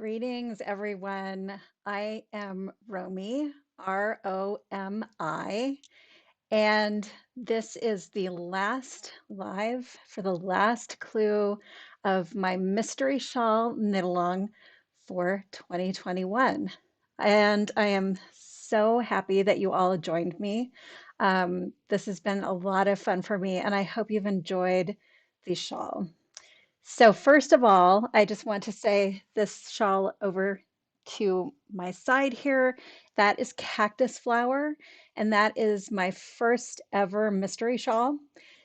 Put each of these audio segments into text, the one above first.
Greetings, everyone. I am Romi, Romi, and this is the last live for the last clue of my mystery shawl knit along for 2021. And I am so happy that you all joined me. This has been a lot of fun for me, and I hope you've enjoyed the shawl. So first of all, I just want to say this shawl over to my side here, that is cactus flower, and that is my first ever mystery shawl.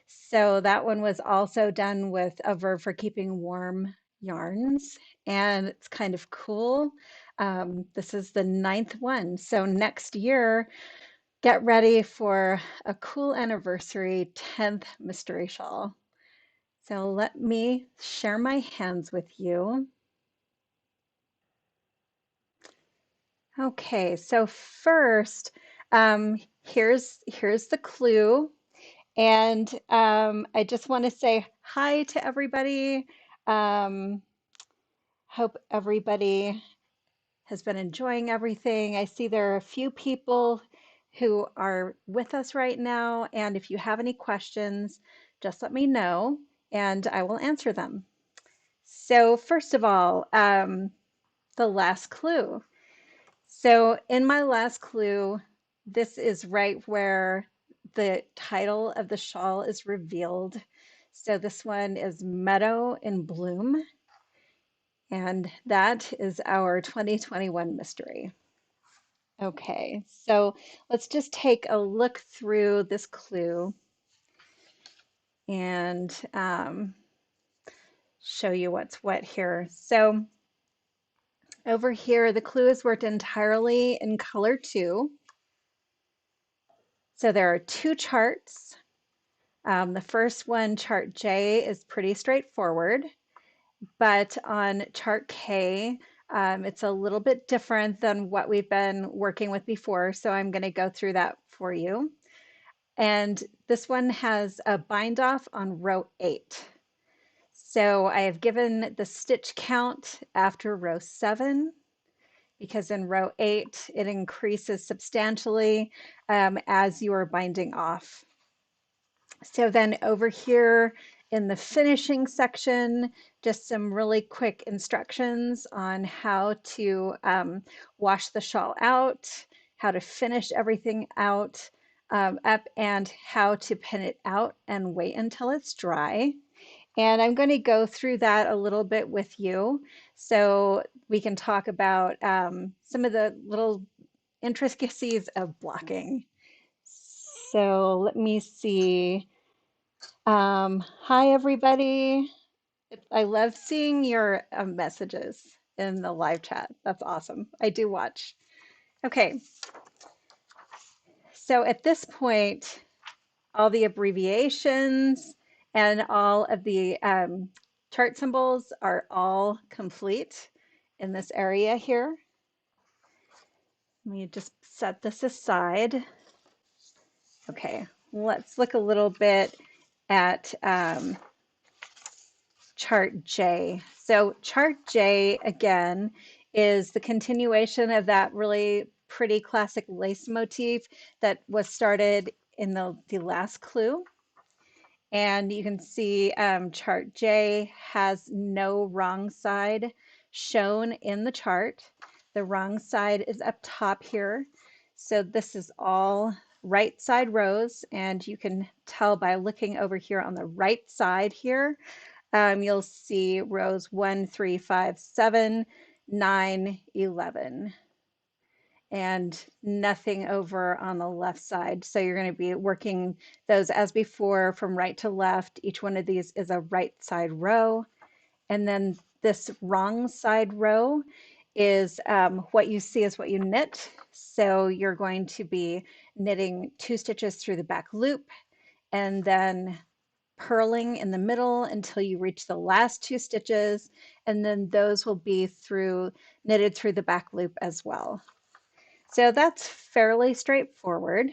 So that one was also done with a Verve for Keeping Warm yarns, and it's kind of cool. This is the ninth one. So next year, get ready for a cool anniversary 10th mystery shawl. So let me share my hands with you. Okay, so first, here's the clue, and I just want to say hi to everybody. Um, Hope everybody has been enjoying everything. I see there are a few people who are with us right now, and if you have any questions, just let me know, and I will answer them. So first of all, the last clue. So in my last clue, this is right where the title of the shawl is revealed. So this one is Meadow in Bloom, and that is our 2021 mystery. Okay, so let's just take a look through this clue and show you what's what here. So over here, the clue is worked entirely in color 2. So there are 2 charts. The first one, chart J, is pretty straightforward, but on chart K, it's a little bit different than what we've been working with before. So I'm going to go through that for you. And this one has a bind off on row 8. So I have given the stitch count after row 7, because in row 8, it increases substantially as you are binding off. So then over here in the finishing section, just some really quick instructions on how to wash the shawl out, how to finish everything out up, and how to pin it out and wait until it's dry. And I'm going to go through that a little bit with you so we can talk about some of the little intricacies of blocking. So let me see. Hi, everybody. I love seeing your messages in the live chat. That's awesome. I do watch. Okay, so at this point, all the abbreviations and all of the chart symbols are all complete in this area here. Let me just set this aside. Okay, let's look a little bit at chart J. So chart J, again, is the continuation of that really pretty classic lace motif that was started in the last clue. And you can see chart J has no wrong side shown in the chart. The wrong side is up top here. So this is all right side rows, and you can tell by looking over here on the right side here, you'll see rows 1, 3, 5, 7, 9, 11, and nothing over on the left side. So you're going to be working those as before from right to left. Each one of these is a right side row. And then this wrong side row is what you see is what you knit. So you're going to be knitting 2 stitches through the back loop and then purling in the middle until you reach the last 2 stitches, and then those will be knitted through the back loop as well. So that's fairly straightforward.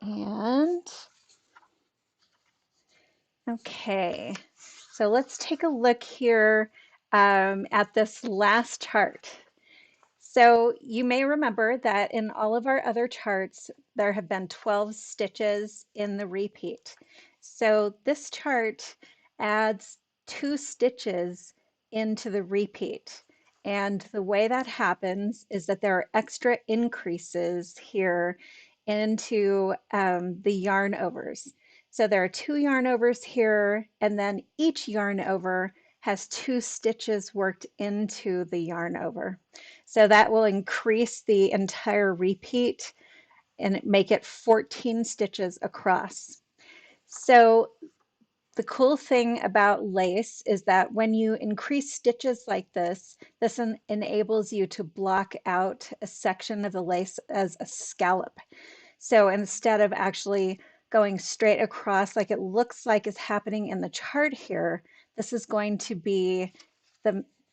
And okay, so let's take a look here at this last chart. So you may remember that in all of our other charts, there have been 12 stitches in the repeat. So this chart adds 2 stitches into the repeat. And the way that happens is that there are extra increases here into the yarn overs. So there are 2 yarn overs here, and then each yarn over has 2 stitches worked into the yarn over. So that will increase the entire repeat and make it 14 stitches across. So the cool thing about lace is that when you increase stitches like this enables you to block out a section of the lace as a scallop. So instead of actually going straight across like it looks like is happening in the chart here, this is going to be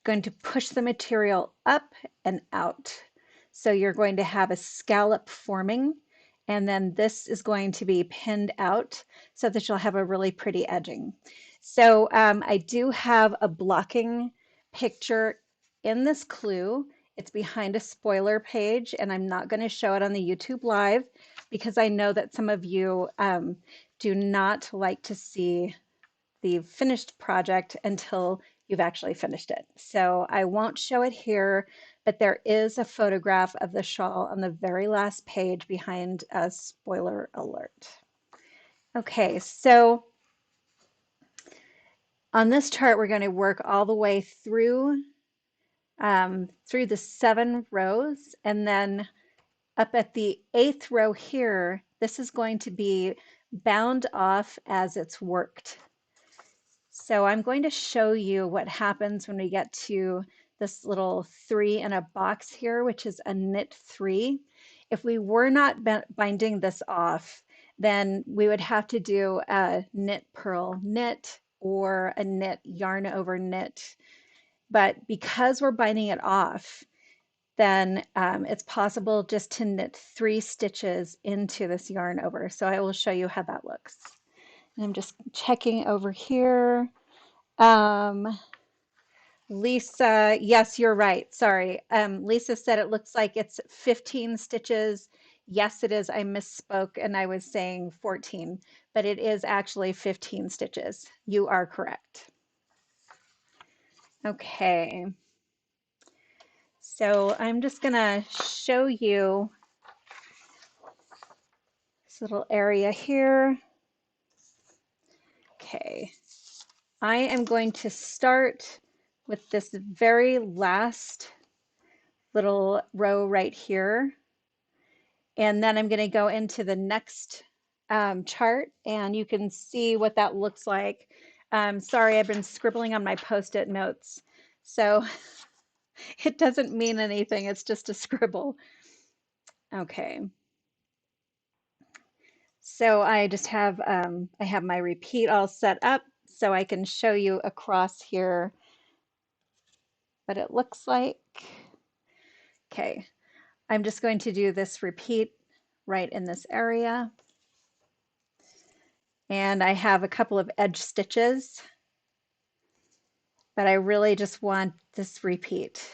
going to push the material up and out. So you're going to have a scallop forming, and then this is going to be pinned out so that you'll have a really pretty edging. So I do have a blocking picture in this clue. It's behind a spoiler page, and I'm not going to show it on the YouTube Live because I know that some of you do not like to see the finished project until you've actually finished it. So I won't show it here, but there is a photograph of the shawl on the very last page behind a spoiler alert. Okay, so on this chart, we're going to work all the way through the 7 rows, and then up at the 8th row here, this is going to be bound off as it's worked. So I'm going to show you what happens when we get to this little 3 in a box here, which is a knit 3. If we were not binding this off, then we would have to do a knit purl knit or a knit yarn over knit. But because we're binding it off, then it's possible just to knit 3 stitches into this yarn over. So I will show you how that looks. And I'm just checking over here. Lisa, yes, you're right. Sorry. Lisa said it looks like it's 15 stitches. Yes, it is. I misspoke and I was saying 14, but it is actually 15 stitches. You are correct. Okay. So I'm just going to show you this little area here. Okay. I am going to start with this very last little row right here. And then I'm going to go into the next chart and you can see what that looks like. Sorry, I've been scribbling on my Post-it notes. So it doesn't mean anything. It's just a scribble. Okay. So I just have, I have my repeat all set up so I can show you across here what it looks like. Okay. I'm just going to do this repeat right in this area. And I have a couple of edge stitches, but I really just want this repeat.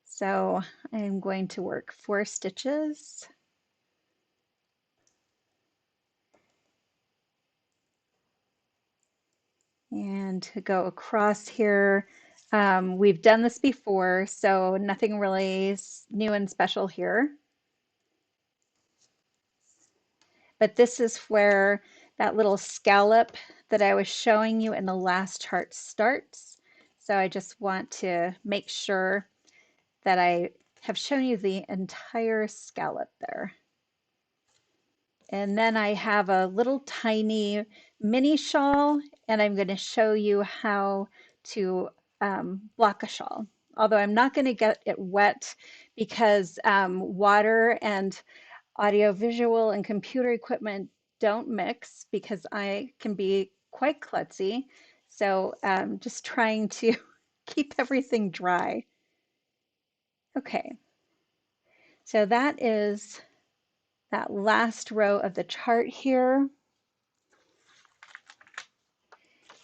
So I'm going to work 4 stitches. And to go across here, we've done this before, so nothing really new and special here. But this is where that little scallop that I was showing you in the last chart starts. So I just want to make sure that I have shown you the entire scallop there. And then I have a little tiny mini shawl, and I'm going to show you how to block a shawl. Although I'm not going to get it wet because water and audiovisual and computer equipment don't mix because I can be quite klutzy. So just trying to keep everything dry. Okay, so that is that last row of the chart here.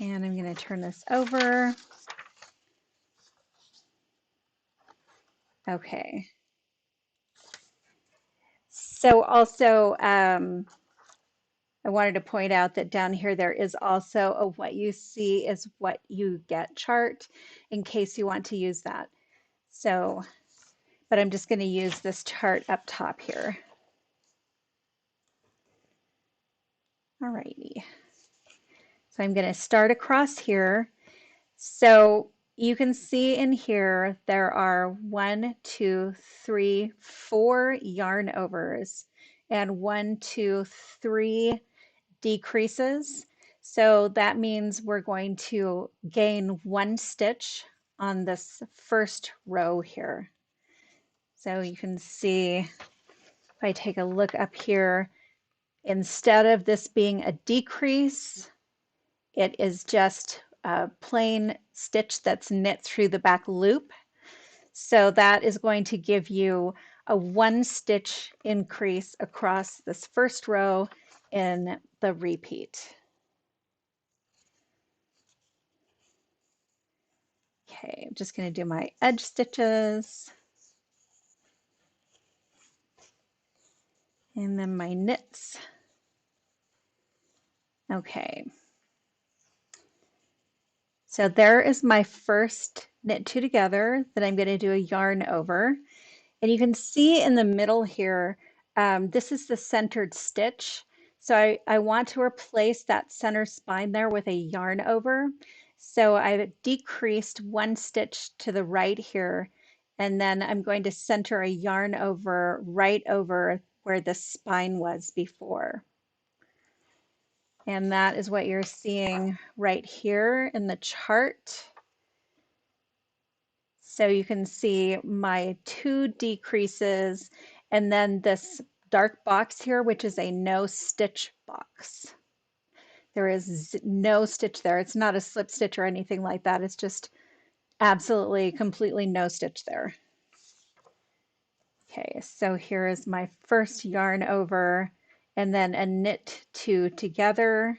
And I'm going to turn this over. Okay. So also, I wanted to point out that down here there is also a what you see is what you get chart in case you want to use that. So, but I'm just going to use this chart up top here. All righty. So I'm going to start across here. So you can see in here there are 1, 2, 3, 4 yarn overs and 1, 2, 3 decreases. So that means we're going to gain 1 stitch on this first row here. So you can see if I take a look up here, instead of this being a decrease, it is just a plain stitch that's knit through the back loop. So that is going to give you a 1 stitch increase across this first row in the repeat. Okay, I'm just going to do my edge stitches and then my knits. Okay, so there is my first knit 2 together that I'm going to do a yarn over. And you can see in the middle here, this is the centered stitch. So I want to replace that center spine there with a yarn over. So I've decreased 1 stitch to the right here, and then I'm going to center a yarn over right over where the spine was before. And that is what you're seeing right here in the chart. So you can see my 2 decreases and then this dark box here, which is a no stitch box. There is no stitch there. It's not a slip stitch or anything like that. It's just absolutely, completely no stitch there. Okay, so here is my first yarn over and then a knit 2 together.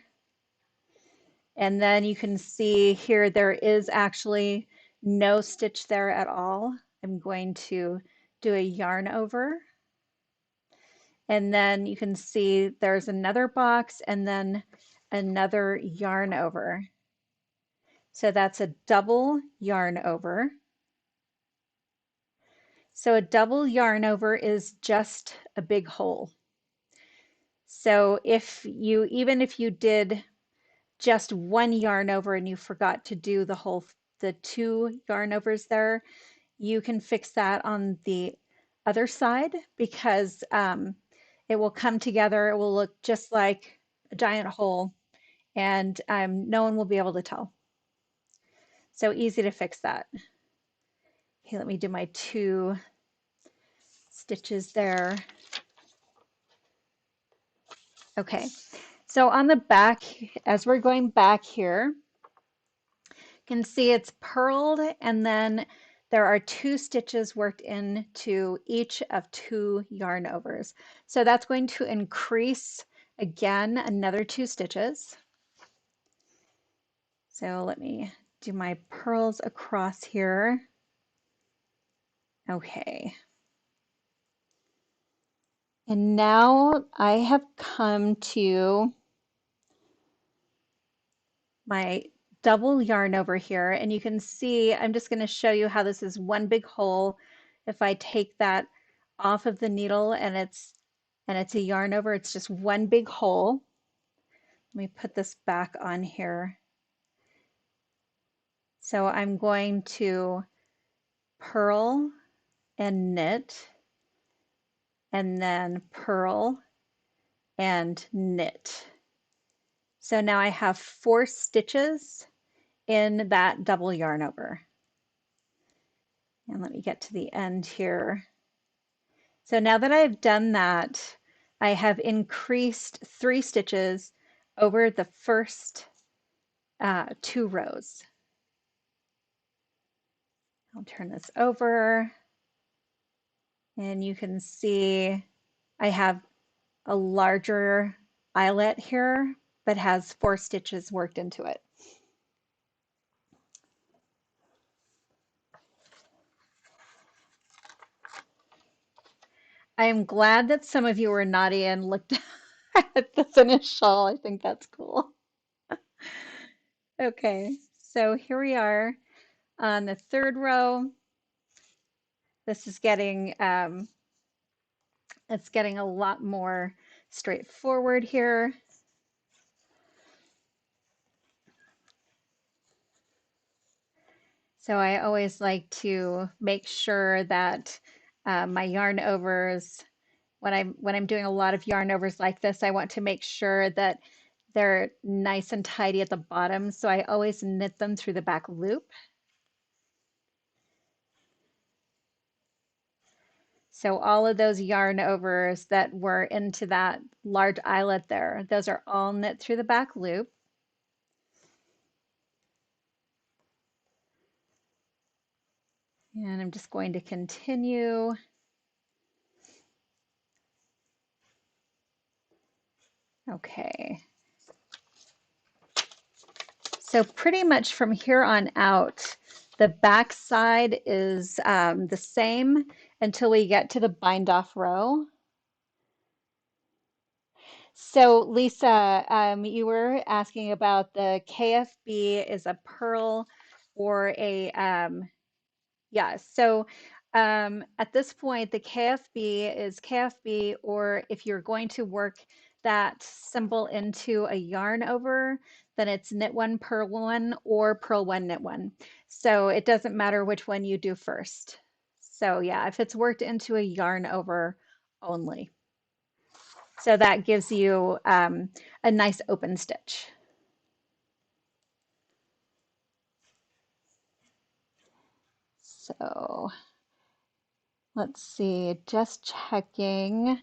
And then you can see here there is actually no stitch there at all. I'm going to do a yarn over. And then you can see there's another box and then another yarn over. So that's a double yarn over. So a double yarn over is just a big hole. So even if you did just 1 yarn over and you forgot to do the 2 yarn overs there, you can fix that on the other side because it will come together. It will look just like a giant hole and no one will be able to tell. So easy to fix that. Okay, let me do my 2 stitches there. Okay, so on the back, as we're going back here, you can see it's purled and then there are 2 stitches worked into each of 2 yarn overs. So that's going to increase again another 2 stitches. So let me do my purls across here. Okay. And now I have come to my double yarn over here, and you can see I'm just going to show you how this is one big hole. If I take that off of the needle and it's a yarn over, it's just one big hole. Let me put this back on here. So I'm going to purl and knit and then purl and knit. So now I have 4 stitches in that double yarn over. And let me get to the end here. So now that I've done that, I have increased 3 stitches over the first 2 rows. I'll turn this over and you can see I have a larger eyelet here, but has 4 stitches worked into it. I am glad that some of you were naughty and looked at the finished shawl. I think that's cool. Okay, so here we are on the third row. This is getting it's getting a lot more straightforward here. So I always like to make sure that my yarn overs, when I'm doing a lot of yarn overs like this, I want to make sure that they're nice and tidy at the bottom. So I always knit them through the back loop. So all of those yarn overs that were into that large eyelet there, those are all knit through the back loop. And I'm just going to continue. Okay. So pretty much from here on out, the back side is the same until we get to the bind off row. So Lisa, you were asking about the KFB is a purl or a yeah, so at this point, the KFB is KFB, or if you're going to work that symbol into a yarn over, then it's knit one, purl one, or purl one, knit one. So it doesn't matter which one you do first. So yeah, if it's worked into a yarn over only. So that gives you a nice open stitch. So let's see, just checking.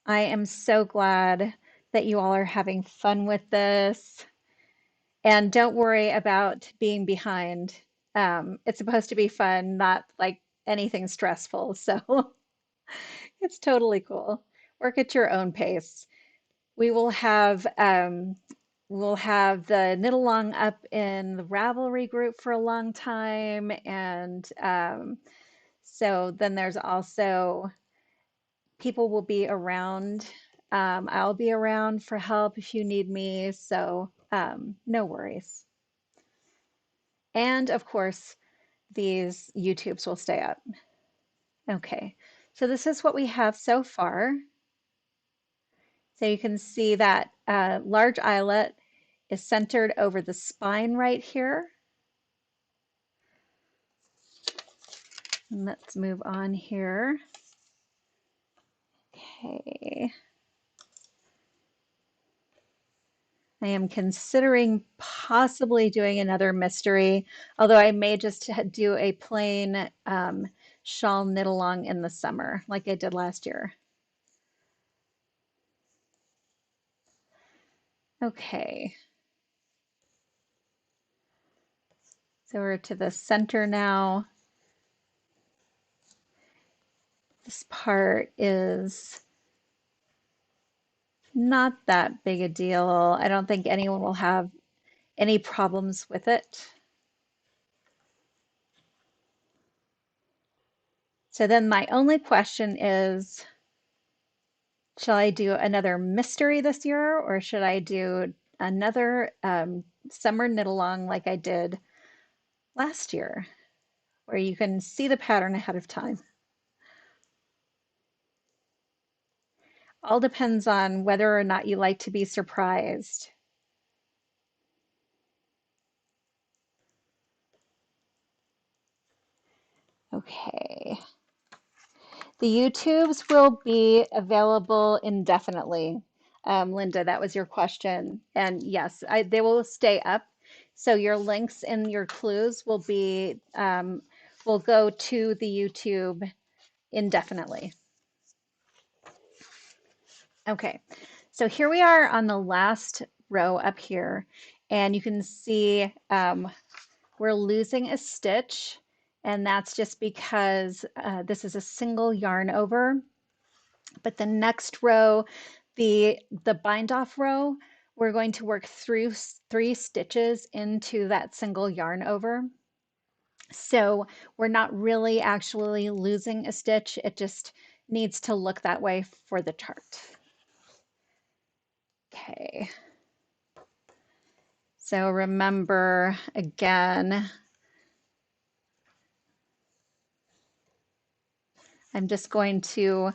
I am so glad that you all are having fun with this. And don't worry about being behind. It's supposed to be fun, not like anything stressful. So it's totally cool. Work at your own pace. We we'll have the knit along up in the Ravelry group for a long time, and so then there's also people will be around. I'll be around for help if you need me, so no worries. And of course, these YouTubes will stay up. Okay, so this is what we have so far. So you can see that large eyelet is centered over the spine right here. And let's move on here. Okay. I am considering possibly doing another mystery, although I may just do a plain shawl knit along in the summer like I did last year. Okay, so we're to the center now. This part is not that big a deal. I don't think anyone will have any problems with it. So then my only question is, shall I do another mystery this year, or should I do another summer knit along like I did last year, where you can see the pattern ahead of time? All depends on whether or not you like to be surprised. Okay. The YouTubes will be available indefinitely. Linda, that was your question. And yes, they will stay up. So your links and your clues will be will go to the YouTube indefinitely. Okay, so here we are on the last row up here, and you can see we're losing a stitch, and that's just because this is a single yarn over. But the next row, the bind off row, we're going to work through 3 stitches into that single yarn over. So we're not really actually losing a stitch. It just needs to look that way for the chart. Okay. So remember again, I'm just going to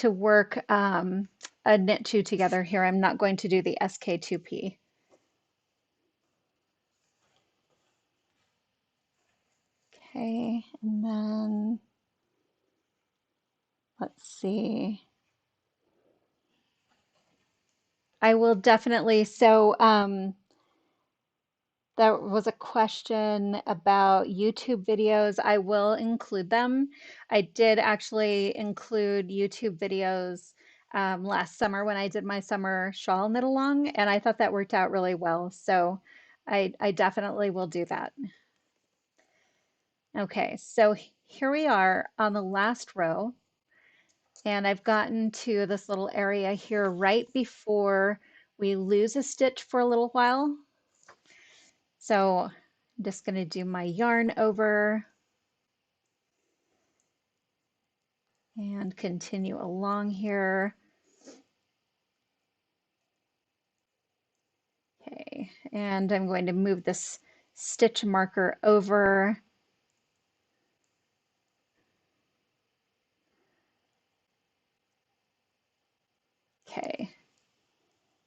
work a knit two together here. I'm not going to do the SK2P. Okay, and then let's see. I will definitely, so there was a question about YouTube videos. I will include them. I did actually include YouTube videos last summer when I did my summer shawl knit along, and I thought that worked out really well. So I definitely will do that. Okay, so here we are on the last row, and I've gotten to this little area here right before we lose a stitch for a little while. So I'm just going to do my yarn over and continue along here. Okay, and I'm going to move this stitch marker over. Okay,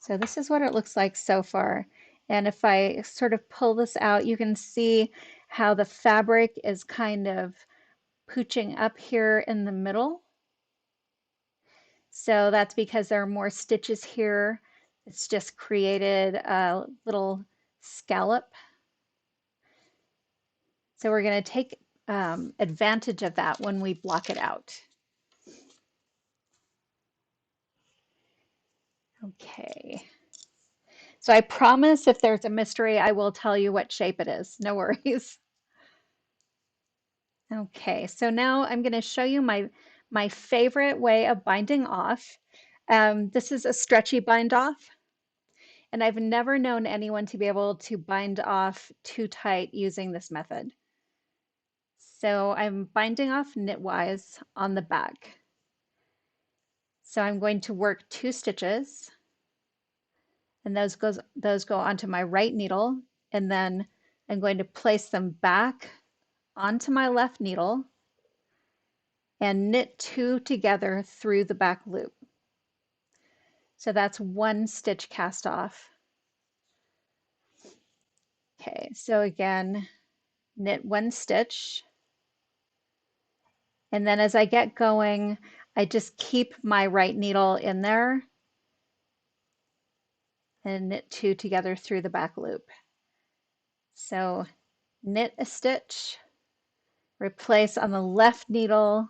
so this is what it looks like so far. And if I sort of pull this out, you can see how the fabric is kind of pooching up here in the middle. So that's because there are more stitches here. It's just created a little scallop. So we're going to take advantage of that when we block it out. Okay. So I promise if there's a mystery, I will tell you what shape it is. No worries. Okay, so now I'm going to show you my favorite way of binding off. This is a stretchy bind off, and I've never known anyone to be able to bind off too tight using this method. So I'm binding off knitwise on the back. So I'm going to work 2 stitches, and those go onto my right needle, and then I'm going to place them back onto my left needle and knit 2 together through the back loop. So that's 1 stitch cast off. Okay, so again, knit 1 stitch, and then as I get going, I just keep my right needle in there and knit 2 together through the back loop. So knit a stitch, replace on the left needle,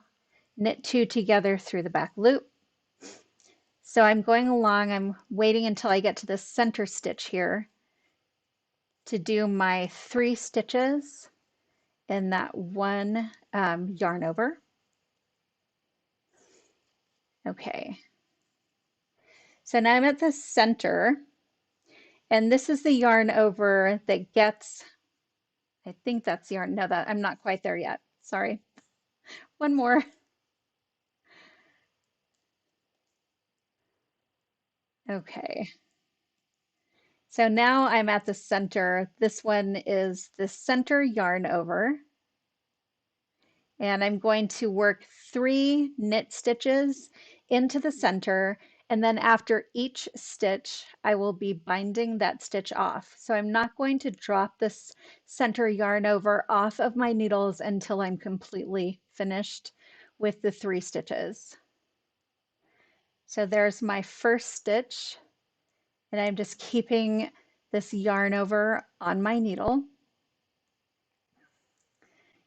knit 2 together through the back loop. So I'm going along, I'm waiting until I get to the center stitch here to do my 3 stitches in that one yarn over. Okay, so now I'm at the center, and this is the yarn over that gets, I think that's yarn, no, that I'm not quite there yet, sorry. One more. Okay, so now I'm at the center. This one is the center yarn over, and I'm going to work 3 knit stitches into the center, and then after each stitch I will be binding that stitch off. So I'm not going to drop this center yarn over off of my needles until I'm completely finished with the 3 stitches. So there's my first stitch, and I'm just keeping this yarn over on my needle,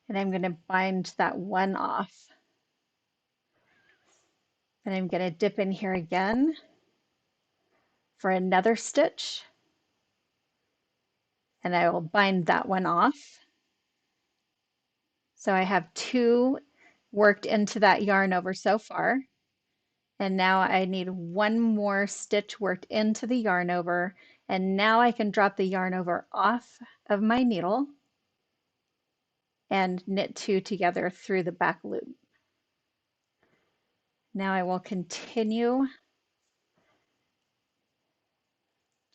and I'm going to bind that one off. And I'm going to dip in here again for another stitch, and I will bind that one off. So I have 2 worked into that yarn over so far, and now I need 1 more stitch worked into the yarn over, and now I can drop the yarn over off of my needle and knit 2 together through the back loop. Now I will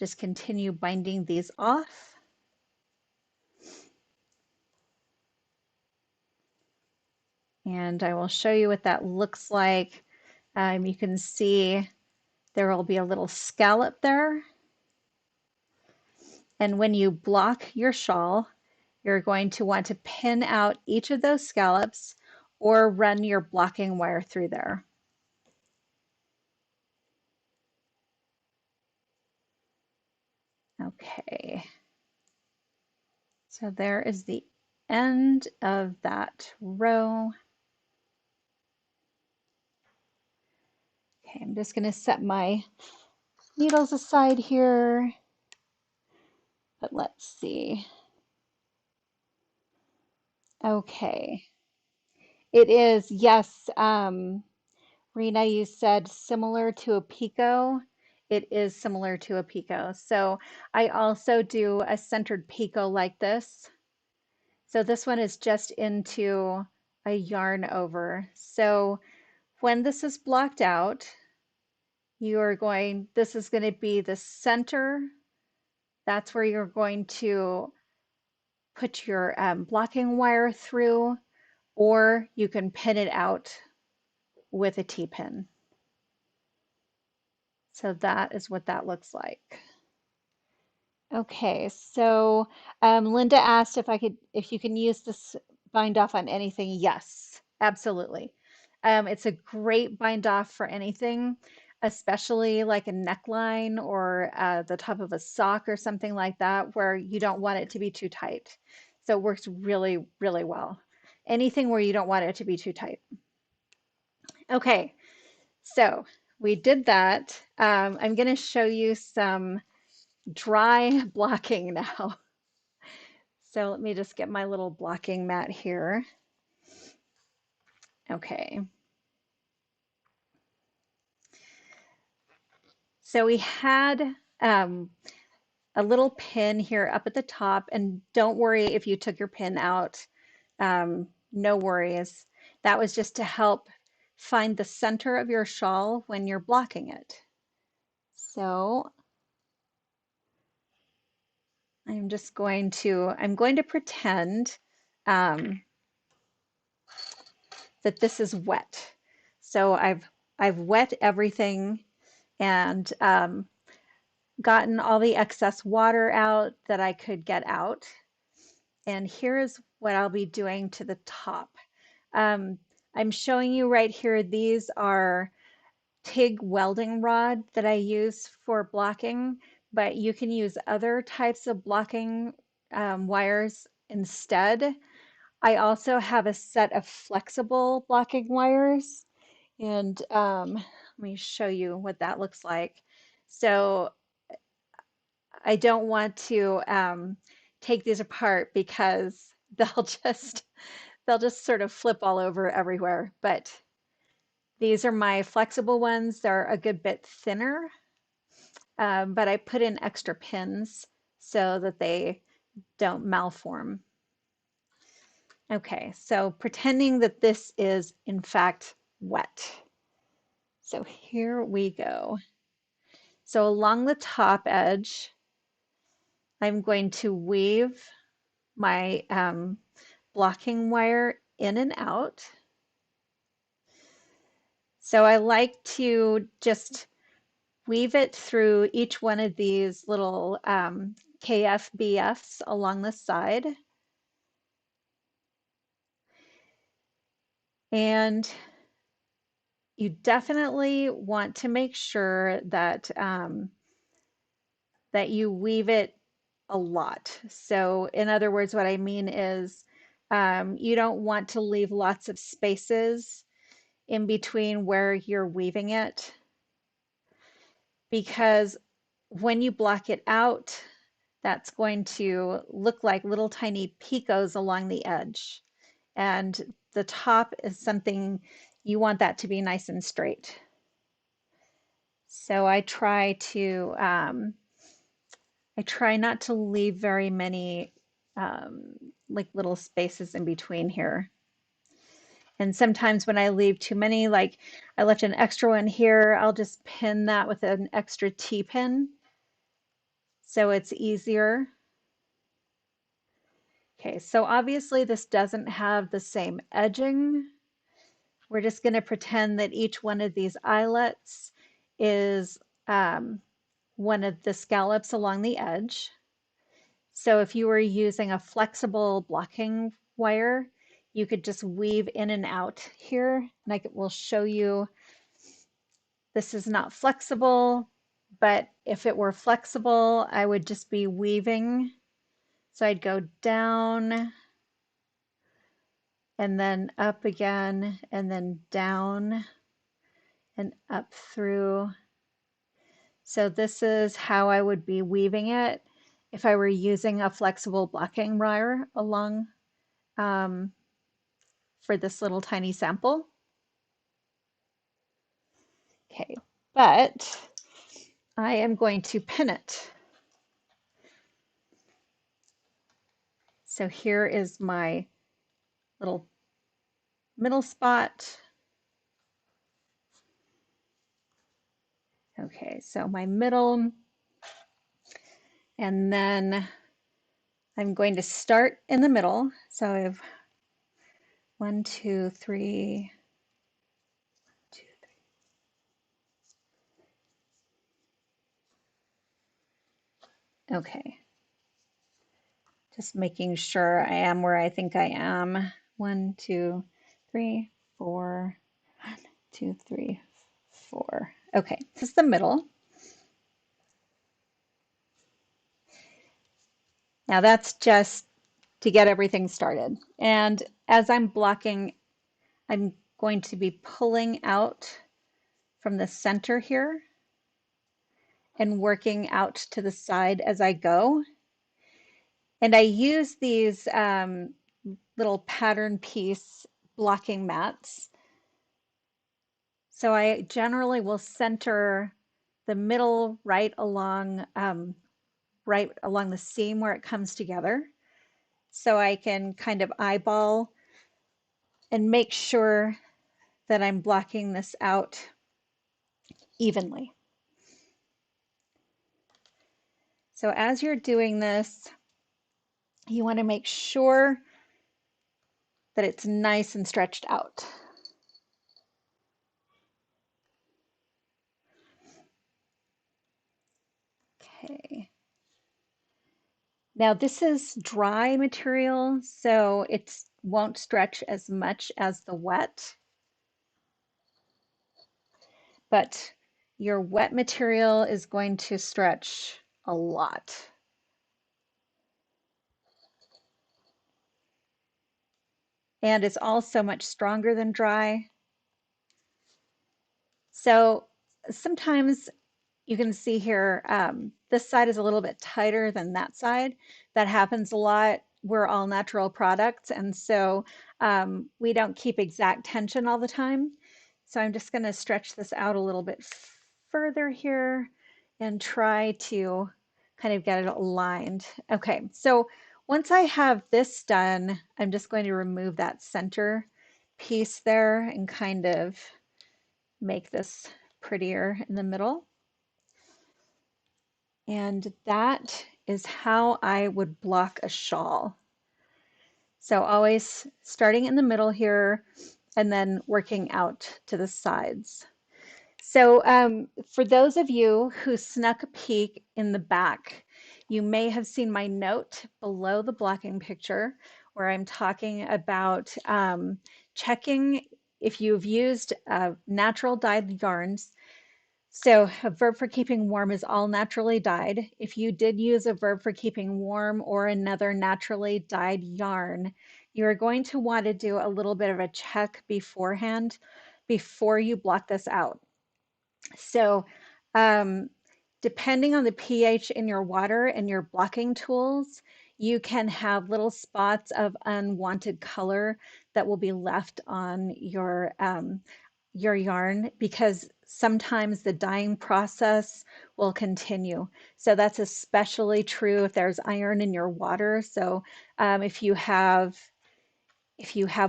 just continue binding these off. And I will show you what that looks like. You can see there will be a little scallop there. And when you block your shawl, you're going to want to pin out each of those scallops or run your blocking wire through there. Okay. So there is the end of that row. Okay, I'm just going to set my needles aside here. But let's see. Okay. It is, yes. Rena, you said similar to a picot. It is similar to a picot. So I also do a centered picot like this. So this one is just into a yarn over. So when this is blocked out, this is going to be the center. That's where you're going to put your blocking wire through, or you can pin it out with a T-pin. So that is what that looks like. Okay, so Linda asked if you can use this bind off on anything. Yes, absolutely. It's a great bind off for anything, especially like a neckline or the top of a sock or something like that, where you don't want it to be too tight. So it works really, really well. Anything where you don't want it to be too tight. Okay, so we did that. I'm going to show you some dry blocking now. So let me just get my little blocking mat here. Okay. So we had a little pin here up at the top, and don't worry if you took your pin out. No worries. That was just to help find the center of your shawl when you're blocking it. So I'm going to pretend that this is wet. So I've wet everything and gotten all the excess water out that I could get out. And here is what I'll be doing to the top. Um, I'm showing you right here, these are TIG welding rod that I use for blocking, but you can use other types of blocking wires instead. I also have a set of flexible blocking wires, and let me show you what that looks like. So I don't want to take these apart because they'll just sort of flip all over everywhere. But these are my flexible ones. They're a good bit thinner, but I put in extra pins so that they don't malform. Okay, so pretending that this is in fact wet. So here we go. So along the top edge, I'm going to weave my blocking wire in and out. So I like to just weave it through each one of these little KFBFs along the side. And you definitely want to make sure that that you weave it a lot. So in other words, what I mean is you don't want to leave lots of spaces in between where you're weaving it, because when you block it out, that's going to look like little tiny picots along the edge. And the top is something you want that to be nice and straight. So I try not to leave very many like little spaces in between here. And sometimes when I leave too many, like I left an extra one here, I'll just pin that with an extra T-pin so it's easier. Okay, so obviously this doesn't have the same edging. We're just going to pretend that each one of these eyelets is one of the scallops along the edge. So if you were using a flexible blocking wire, you could just weave in and out here. And I will show you, this is not flexible, but if it were flexible, I would just be weaving. So I'd go down and then up again, and then down and up through. So this is how I would be weaving it if I were using a flexible blocking wire along for this little tiny sample. Okay, but I am going to pin it. So here is my little middle spot. Okay, so my middle, and then I'm going to start in the middle. So I have 1, 2, 3, 2, 3. Okay, just making sure I am where I think I am. 1, 2, 3, 4. 1, 2, 3, 4. Okay, this is the middle. Now that's just to get everything started. And as I'm blocking, I'm going to be pulling out from the center here and working out to the side as I go. And I use these little pattern piece blocking mats. So I generally will center the middle right along the seam where it comes together. So I can kind of eyeball and make sure that I'm blocking this out evenly. So as you're doing this, you want to make sure that it's nice and stretched out. Okay. Now this is dry material, so it won't stretch as much as the wet, but your wet material is going to stretch a lot. And it's also much stronger than dry. So sometimes you can see here, this side is a little bit tighter than that side. That happens a lot. We're all natural products, and so we don't keep exact tension all the time. So I'm just going to stretch this out a little bit further here and try to kind of get it aligned. Okay, so once I have this done, I'm just going to remove that center piece there and kind of make this prettier in the middle. And that is how I would block a shawl. So always starting in the middle here and then working out to the sides. So for those of you who snuck a peek in the back, you may have seen my note below the blocking picture where I'm talking about checking if you've used natural dyed yarns. So a verb for keeping warm is all naturally dyed. If you did use a verb for keeping warm or another naturally dyed yarn, you're going to want to do a little bit of a check beforehand before you block this out. So depending on the pH in your water and your blocking tools, you can have little spots of unwanted color that will be left on your yarn because sometimes the dyeing process will continue. So that's especially true if there's iron in your water. So if you have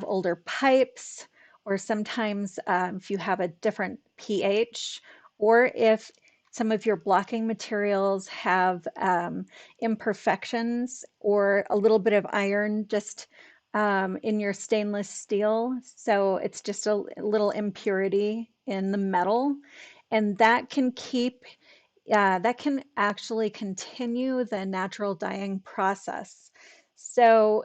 older pipes or sometimes if you have a different pH, or if some of your blocking materials have imperfections or a little bit of iron just in your stainless steel. So it's just a little impurity in the metal, and that can actually continue the natural dyeing process. So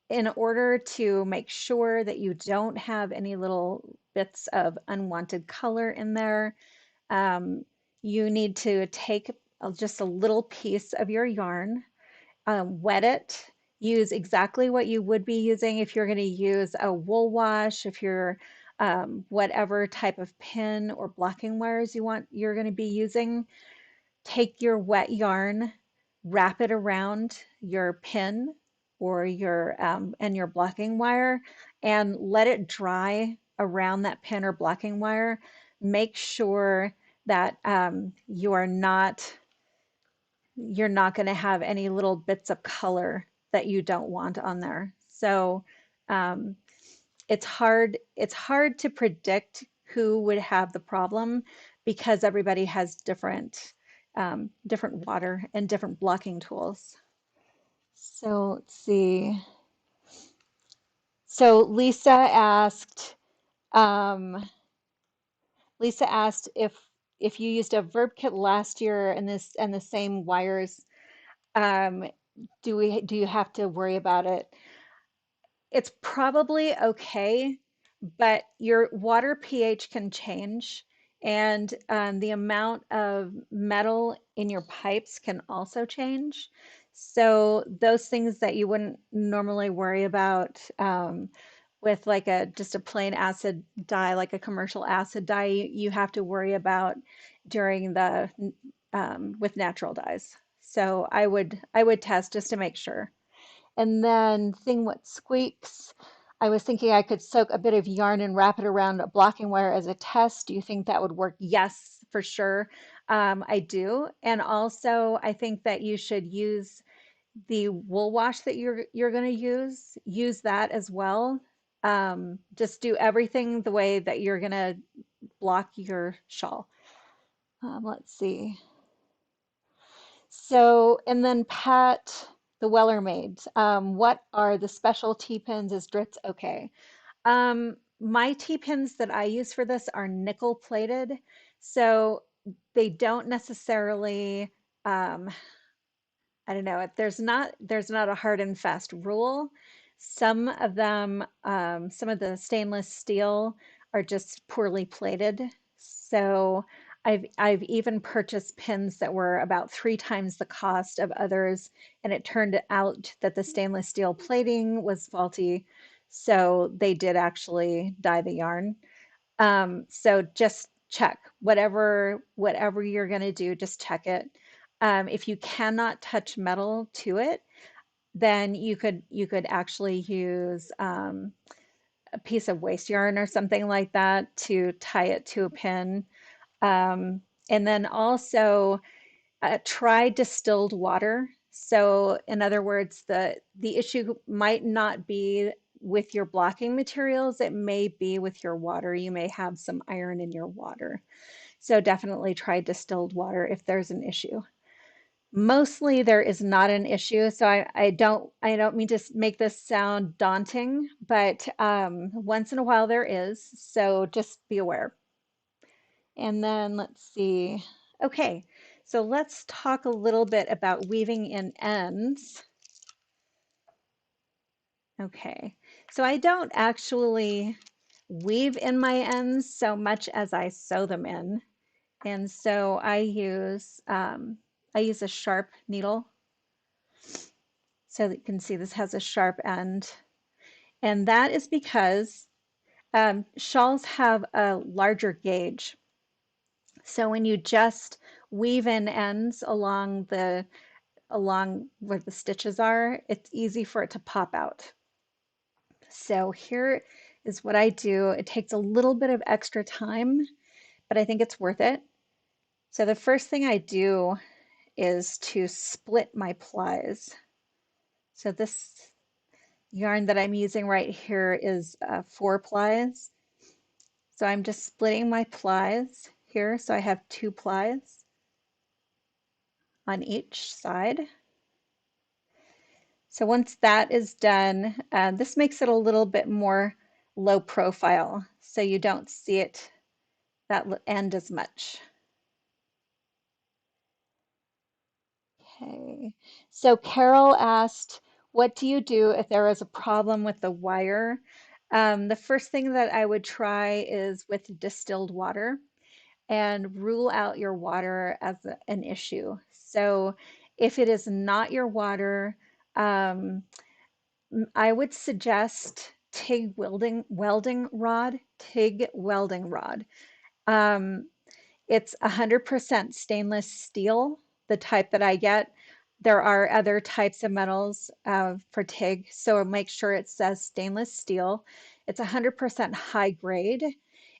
in order to make sure that you don't have any little bits of unwanted color in there, um, you need to take just a little piece of your yarn, wet it, use exactly what you would be using if you're going to use a wool wash, if you're whatever type of pin or blocking wires you're going to be using. Take your wet yarn, wrap it around your pin or your blocking wire, and let it dry around that pin or blocking wire. Make sure that you're not going to have any little bits of color that you don't want on there. So um, it's hard to predict who would have the problem because everybody has different water and different blocking tools. So let's see. So um, Lisa asked if you used a verb kit last year and the same wires, um, do you have to worry about it? It's probably okay, but your water pH can change, and the amount of metal in your pipes can also change. So those things that you wouldn't normally worry about with like a just a plain acid dye, like a commercial acid dye, you have to worry about during the with natural dyes. So I would test just to make sure. And then thing what squeaks. I was thinking I could soak a bit of yarn and wrap it around a blocking wire as a test. Do you think that would work? Yes, for sure. I do. And also, I think that you should use the wool wash that you're going to use that as well. Just do everything the way that you're going to block your shawl. Let's see. So, and then Pat, the Weller maids, what are the special T-pins? Is Dritz okay? My T-pins that I use for this are nickel plated, so they don't necessarily, um, I don't know, there's not a hard and fast rule. Some of the stainless steel are just poorly plated. So I've even purchased pins that were about 3 times the cost of others, and it turned out that the stainless steel plating was faulty. So they did actually dye the yarn. So just check whatever you're going to do, just check it. If you cannot touch metal to it, then you could actually use a piece of waste yarn or something like that to tie it to a pin. And then also try distilled water. So in other words, the issue might not be with your blocking materials, it may be with your water. You may have some iron in your water. So definitely try distilled water if there's an issue. Mostly there is not an issue, so I don't mean to make this sound daunting, but once in a while there is, so just be aware. And then let's see. Okay, so let's talk a little bit about weaving in ends. Okay, so I don't actually weave in my ends so much as I sew them in. And so I use a sharp needle. So that you can see this has a sharp end. And that is because shawls have a larger gauge. So when you just weave in ends along where the stitches are, it's easy for it to pop out. So here is what I do. It takes a little bit of extra time, but I think it's worth it. So the first thing I do is to split my plies. So this yarn that I'm using right here is 4 plies. So I'm just splitting my plies here. So I have 2 plies on each side. So once that is done, this makes it a little bit more low profile, so you don't see it that end as much. Okay, so Carol asked, what do you do if there is a problem with the wire? The first thing that I would try is with distilled water and rule out your water as an issue. So if it is not your water, um, I would suggest TIG welding rod. Um, it's 100% stainless steel, the type that I get. There are other types of metals for TIG, so make sure it says stainless steel. It's 100% high grade,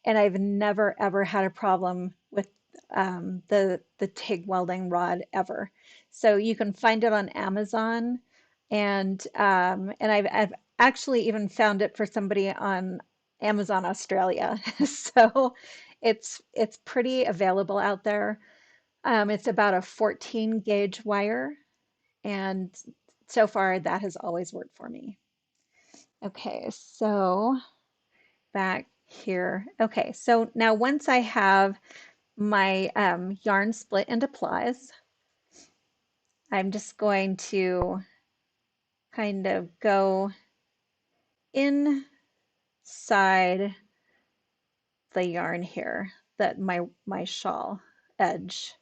and I've never ever had a problem with the TIG welding rod ever. So you can find it on Amazon, and I've actually even found it for somebody on Amazon Australia. So it's pretty available out there. It's about a 14 gauge wire, and so far that has always worked for me. Okay, so back here. Okay, so now once I have my yarn split into plies, I'm just going to kind of go inside the yarn here, that my shawl edge.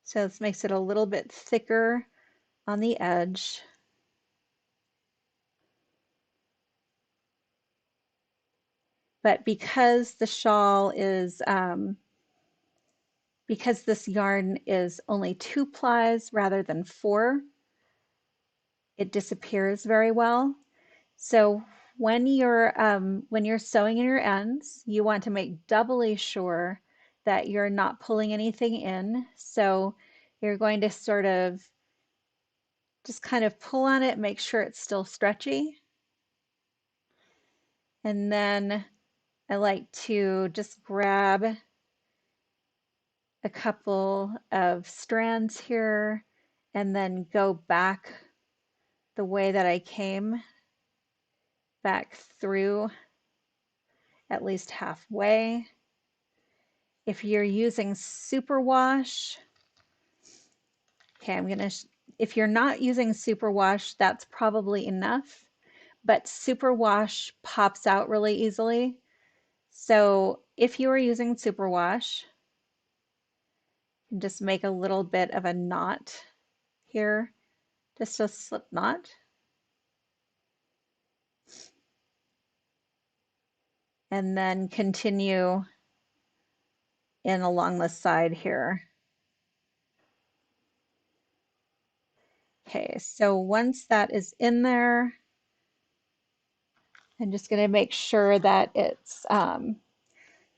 So this makes it a little bit thicker on the edge. But because the shawl is, because this yarn is only 2 plies rather than 4, it disappears very well. So when you're sewing in your ends, you want to make doubly sure that you're not pulling anything in. So you're going to sort of just kind of pull on it, make sure it's still stretchy. And then I like to just grab a couple of strands here and then go back the way that I came, back through at least halfway. If you're using superwash, okay, if you're not using superwash, that's probably enough, but superwash pops out really easily. So if you are using superwash, you can just make a little bit of a knot here, just a slip knot. And then continue in along the side here. Okay, so once that is in there, I'm just going to make sure that it's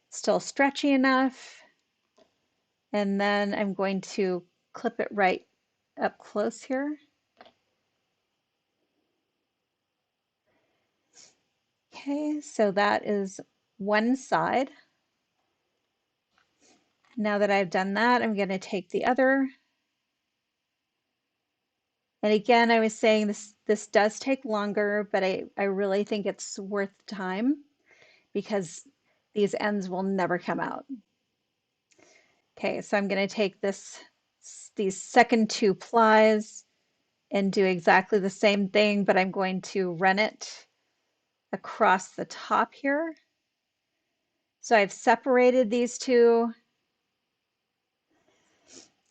still stretchy enough. And then I'm going to clip it right up close here. Okay, so that is one side. Now that I've done that, I'm going to take the other. And again, I was saying this does take longer, but I really think it's worth time because these ends will never come out. Okay, so I'm going to take these second 2 plies and do exactly the same thing, but I'm going to run it across the top here. So I've separated these 2,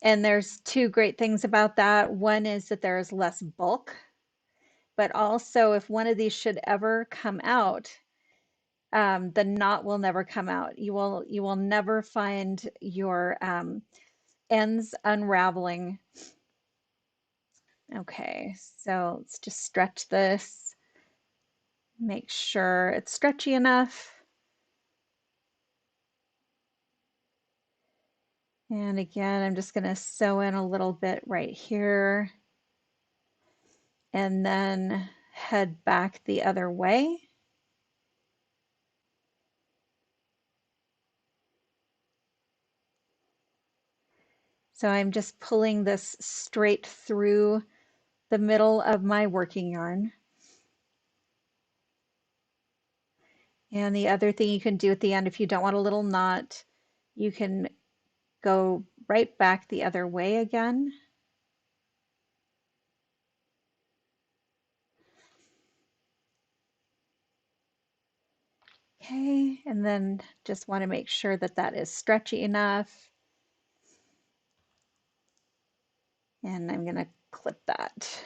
and there's 2 great things about that. One is that there is less bulk, but also if one of these should ever come out, the knot will never come out. You will never find your ends unraveling. Okay, so let's just stretch this. Make sure it's stretchy enough. And again, I'm just going to sew in a little bit right here and then head back the other way. So I'm just pulling this straight through the middle of my working yarn. And the other thing you can do at the end, if you don't want a little knot, you can go right back the other way again. Okay, and then just want to make sure that that is stretchy enough. And I'm going to clip that.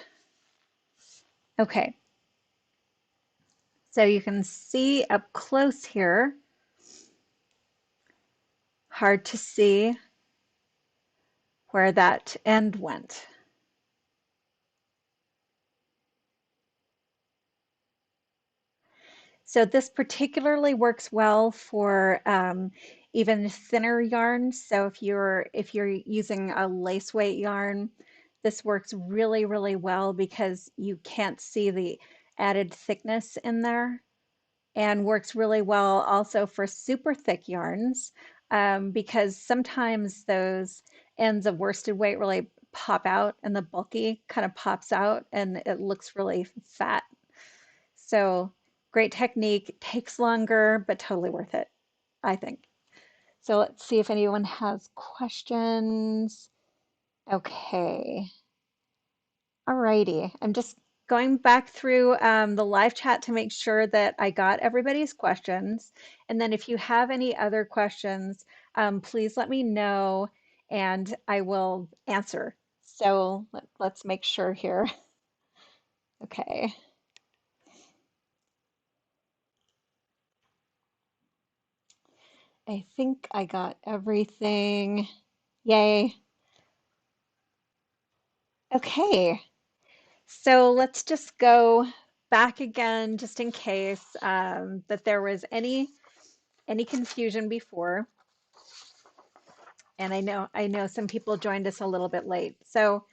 Okay, so you can see up close here, hard to see where that end went. So this particularly works well for even thinner yarns. So if you're using a lace weight yarn, this works really, really well because you can't see the added thickness in there, and works really well also for super thick yarns, because sometimes those ends of worsted weight really pop out and the bulky kind of pops out and it looks really fat. So great technique, takes longer, but totally worth it, I think. So let's see if anyone has questions. Okay. Alrighty. I'm just going back through the live chat to make sure that I got everybody's questions. And then if you have any other questions, please let me know and I will answer. So let's make sure here. Okay. I think I got everything. Yay. Okay. So let's just go back again, just in case that there was any confusion before. And I know some people joined us a little bit late. So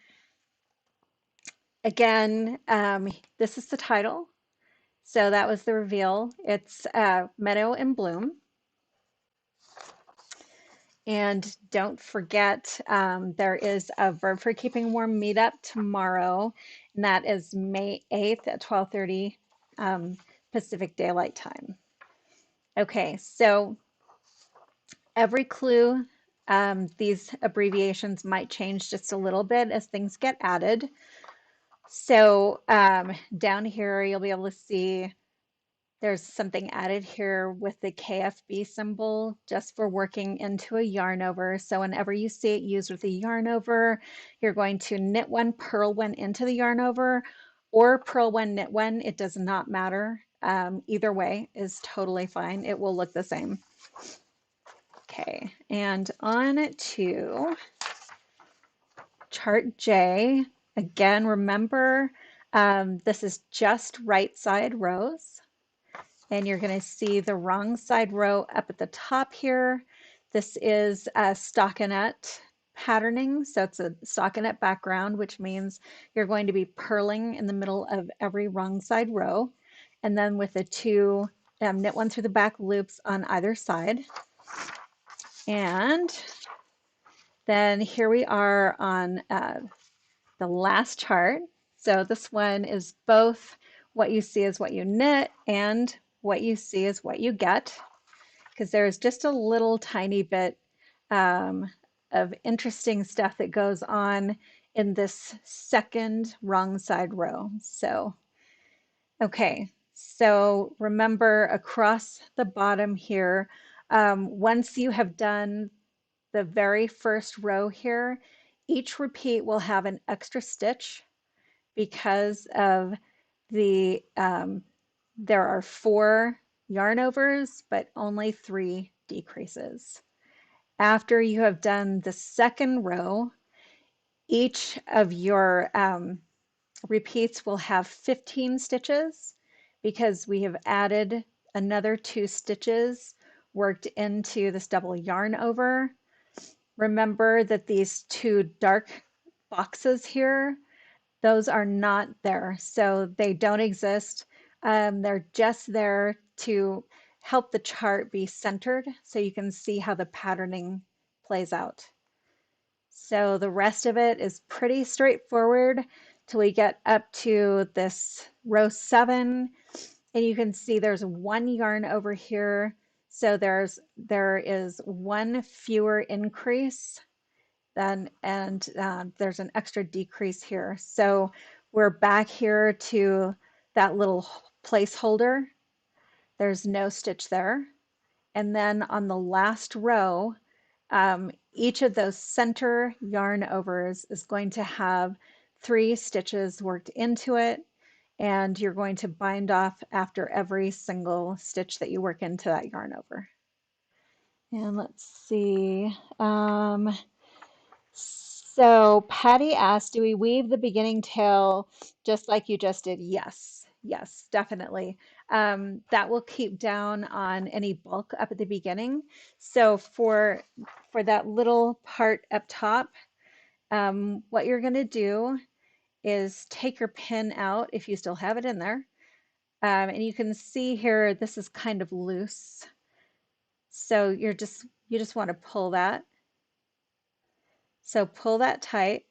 again, this is the title. So that was the reveal. It's Meadow in Bloom. And don't forget, there is a Verb for Keeping Warm meetup tomorrow, and that is May 8th at 12:30 Pacific Daylight Time. Okay, so every clue, these abbreviations might change just a little bit as things get added. So down here, you'll be able to see there's something added here with the KFB symbol just for working into a yarn over. So whenever you see it used with a yarn over, you're going to knit one, purl one into the yarn over, or purl one, knit one. It does not matter. Either way is totally fine. It will look the same. Okay, and on to chart J. Again, remember, this is just right side rows. And you're going to see the wrong side row up at the top here. This is a stockinette patterning. So it's a stockinette background, which means you're going to be purling in the middle of every wrong side row. And then with the two knit one through the back loops on either side. And then here we are on the last chart. So this one is both what you see is what you knit and what you see is what you get, because there's just a little tiny bit of interesting stuff that goes on in this second wrong side row. So, okay, so remember across the bottom here, once you have done the very first row here, each repeat will have an extra stitch because of the there are 4 yarn overs, but only 3 decreases. After you have done the second row, each of your repeats will have 15 stitches because we have added another 2 stitches worked into this double yarn over. Remember that these 2 dark boxes here, those are not there, so they don't exist. They're just there to help the chart be centered so you can see how the patterning plays out. So the rest of it is pretty straightforward till we get up to this row 7, and you can see there's one yarn over here. So there is one fewer increase then, and there's an extra decrease here. So we're back here to that little placeholder. There's no stitch there. And then on the last row, each of those center yarn overs is going to have 3 stitches worked into it, and you're going to bind off after every single stitch that you work into that yarn over. And let's see. So Patty asked, do we weave the beginning tail just like you just did? Yes, yes, definitely. That will keep down on any bulk up at the beginning. So for that little part up top, what you're going to do is take your pin out if you still have it in there. And you can see here, this is kind of loose. So you just want to pull that. So pull that tight.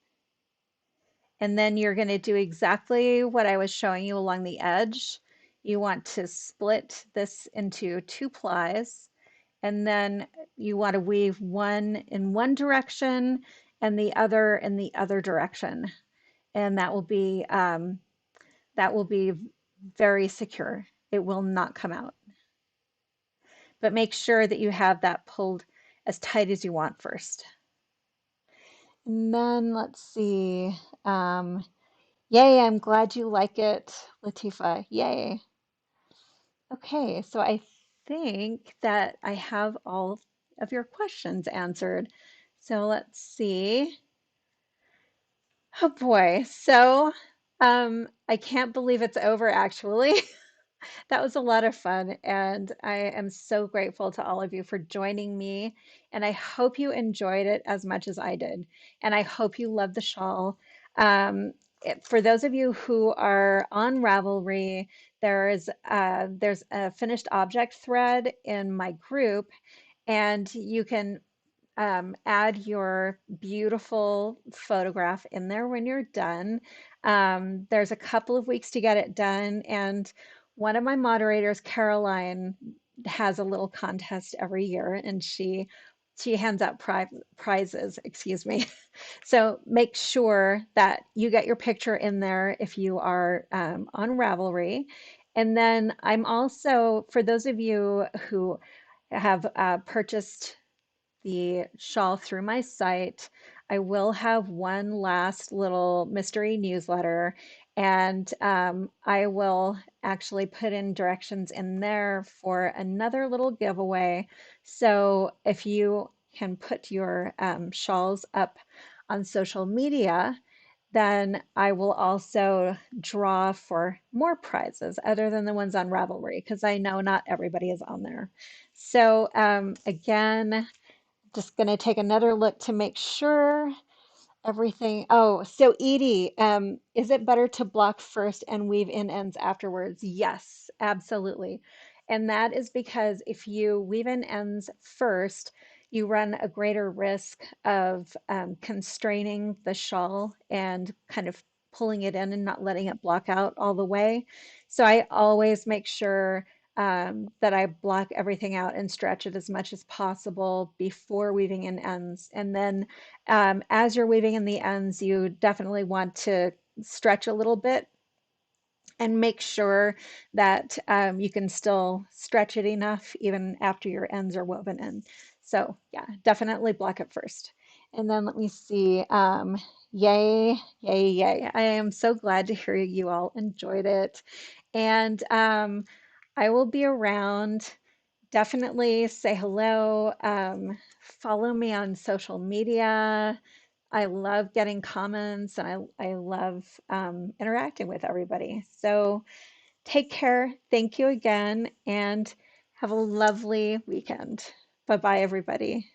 And then you're going to do exactly what I was showing you along the edge. You want to split this into 2 plies, and then you want to weave one in one direction and the other in the other direction. And that will be very secure. It will not come out. But make sure that you have that pulled as tight as you want first. And then let's see. Yay, I'm glad you like it, Latifa. Yay. Okay, so I think that I have all of your questions answered. So let's see. Oh boy. So I can't believe it's over actually. That was a lot of fun, and I am so grateful to all of you for joining me. And I hope you enjoyed it as much as I did. And I hope you love the shawl. For those of you who are on Ravelry, there's a finished object thread in my group, and you can add your beautiful photograph in there when you're done. There's a couple of weeks to get it done, and one of my moderators, Caroline, has a little contest every year, and she hands out prizes, excuse me. So make sure that you get your picture in there if you are on Ravelry. And then I'm also, for those of you who have purchased the shawl through my site, I will have one last little mystery newsletter, and I will actually put in directions in there for another little giveaway. So if you can put your shawls up on social media, then I will also draw for more prizes other than the ones on Ravelry, because I know not everybody is on there. So again, just going to take another look to make sure everything. Oh, so Edie, is it better to block first and weave in ends afterwards? Yes, absolutely. And that is because if you weave in ends first, you run a greater risk of constraining the shawl and kind of pulling it in and not letting it block out all the way. So I always make sure that I block everything out and stretch it as much as possible before weaving in ends. And then as you're weaving in the ends, you definitely want to stretch a little bit and make sure that you can still stretch it enough even after your ends are woven in. So yeah, definitely block it first. And then let me see. Yay, yay, yay. I am so glad to hear you all enjoyed it. And I will be around. Definitely say hello. Follow me on social media. I love getting comments, and I love interacting with everybody. So take care. Thank you again, and have a lovely weekend. Bye bye, everybody.